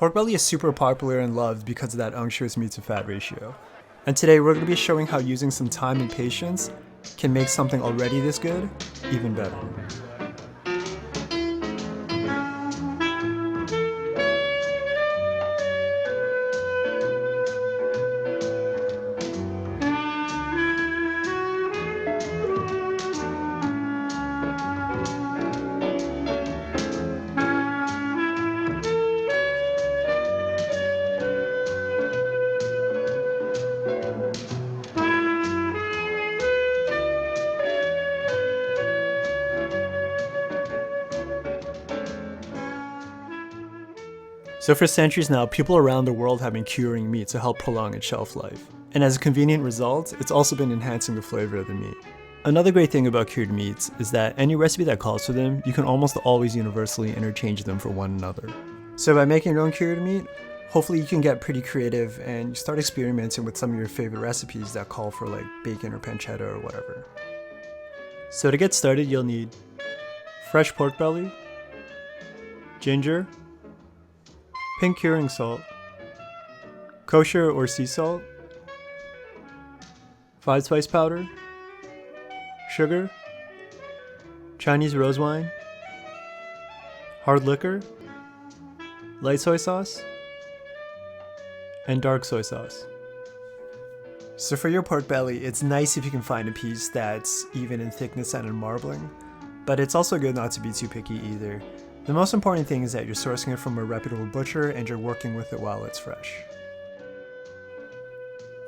Pork belly is super popular and loved because of that unctuous meat to fat ratio. And today we're going to be showing how using some time and patience can make something already this good even better. So for centuries now, people around the world have been curing meat to help prolong its shelf life. And as a convenient result, it's also been enhancing the flavor of the meat. Another great thing about cured meats is that any recipe that calls for them, you can almost always universally interchange them for one another. So by making your own cured meat, hopefully you can get pretty creative and start experimenting with some of your favorite recipes that call for like bacon or pancetta or whatever. So to get started, you'll need fresh pork belly, ginger, pink curing salt, kosher or sea salt, 5-spice powder, sugar, Chinese rose wine, hard liquor, light soy sauce, and dark soy sauce. So for your pork belly, it's nice if you can find a piece that's even in thickness and in marbling, but it's also good not to be too picky either. The most important thing is that you're sourcing it from a reputable butcher and you're working with it while it's fresh.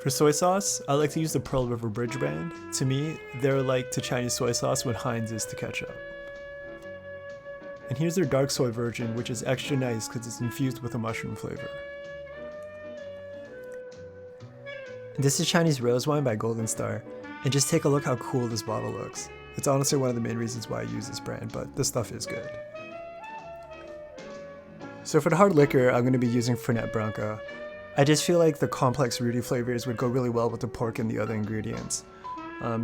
For soy sauce, I like to use the Pearl River Bridge brand. To me, they're like to Chinese soy sauce what Heinz is to ketchup. And here's their dark soy version, which is extra nice because it's infused with a mushroom flavor. This is Chinese rose wine by Golden Star, and just take a look how cool this bottle looks. It's honestly one of the main reasons why I use this brand, but this stuff is good. So for the hard liquor, I'm going to be using Fernet Branca. I just feel like the complex rooty flavors would go really well with the pork and the other ingredients.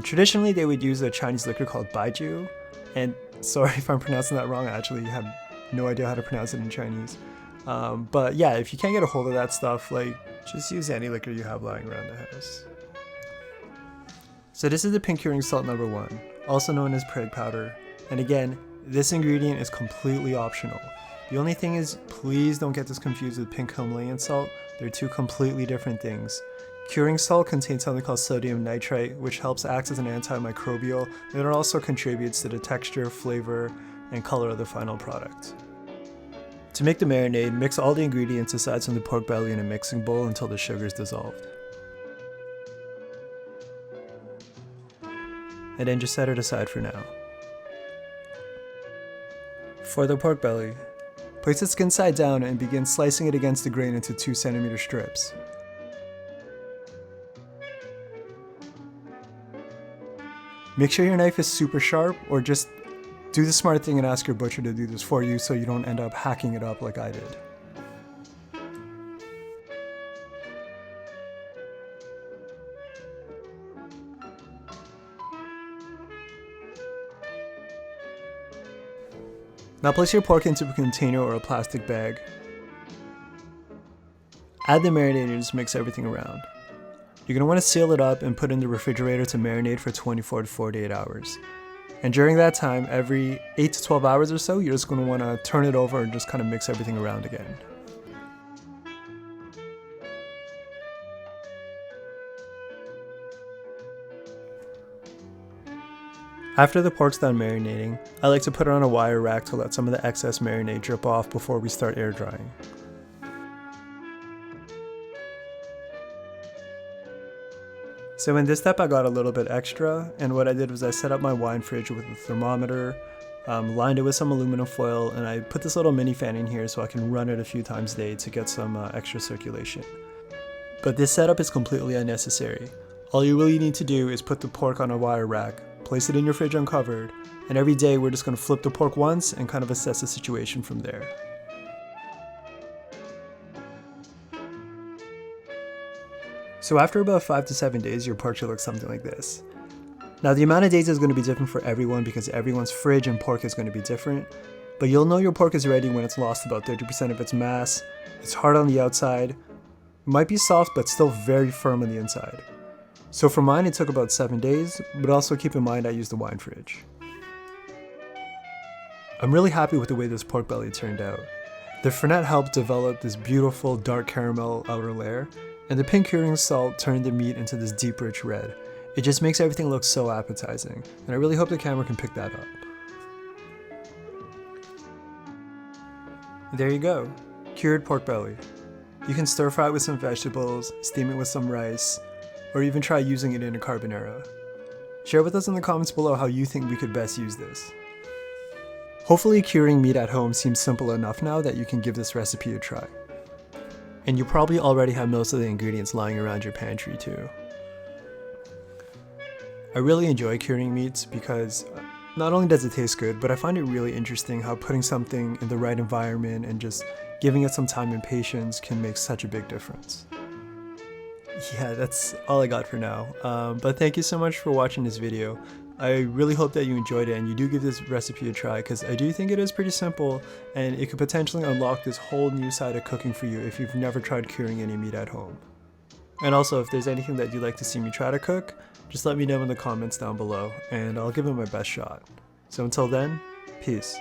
Traditionally, they would use a Chinese liquor called baijiu, and sorry if I'm pronouncing that wrong, I actually have no idea how to pronounce it in Chinese. But yeah, if you can't get a hold of that stuff, like just use any liquor you have lying around the house. So this is the pink curing salt number 1, also known as Prague powder. And again, this ingredient is completely optional. The only thing is, please don't get this confused with pink Himalayan salt. They're two completely different things. Curing salt contains something called sodium nitrite, which helps act as an antimicrobial, and it also contributes to the texture, flavor, and color of the final product. To make the marinade, mix all the ingredients aside from the pork belly in a mixing bowl until the sugar is dissolved. And then just set it aside for now. For the pork belly, place it skin side down and begin slicing it against the grain into 2 cm strips. Make sure your knife is super sharp, or just do the smart thing and ask your butcher to do this for you so you don't end up hacking it up like I did. Now place your pork into a container or a plastic bag. Add the marinade and just mix everything around. You're going to want to seal it up and put it in the refrigerator to marinate for 24 to 48 hours. And during that time, every 8 to 12 hours or so, you're just going to want to turn it over and just kind of mix everything around again. After the pork's done marinating, I like to put it on a wire rack to let some of the excess marinade drip off before we start air drying. So in this step I got a little bit extra, and what I did was I set up my wine fridge with a thermometer, lined it with some aluminum foil, and I put this little mini fan in here so I can run it a few times a day to get some extra circulation. But this setup is completely unnecessary. All you really need to do is put the pork on a wire rack, place it in your fridge uncovered, and every day we're just going to flip the pork once and kind of assess the situation from there. So after about 5 to 7 days, your pork should look something like this. Now the amount of days is going to be different for everyone because everyone's fridge and pork is going to be different, But you'll know your pork is ready when it's lost about 30% of its mass, it's hard on the outside, might be soft but still very firm on the inside. So for mine it took about 7 days, but also keep in mind I used the wine fridge. I'm really happy with the way this pork belly turned out. The Fernet helped develop this beautiful dark caramel outer layer, and the pink curing salt turned the meat into this deep rich red. It just makes everything look so appetizing, and I really hope the camera can pick that up. There you go, cured pork belly. You can stir fry it with some vegetables, steam it with some rice, or even try using it in a carbonara. Share with us in the comments below how you think we could best use this. Hopefully curing meat at home seems simple enough now that you can give this recipe a try. And you probably already have most of the ingredients lying around your pantry too. I really enjoy curing meats because not only does it taste good, but I find it really interesting how putting something in the right environment and just giving it some time and patience can make such a big difference. Yeah, that's all I got for now. But thank you so much for watching this video. I really hope that you enjoyed it and you do give this recipe a try, because I do think it is pretty simple and it could potentially unlock this whole new side of cooking for you if you've never tried curing any meat at home. And also, if there's anything that you'd like to see me try to cook, just let me know in the comments down below and I'll give it my best shot. So until then, peace.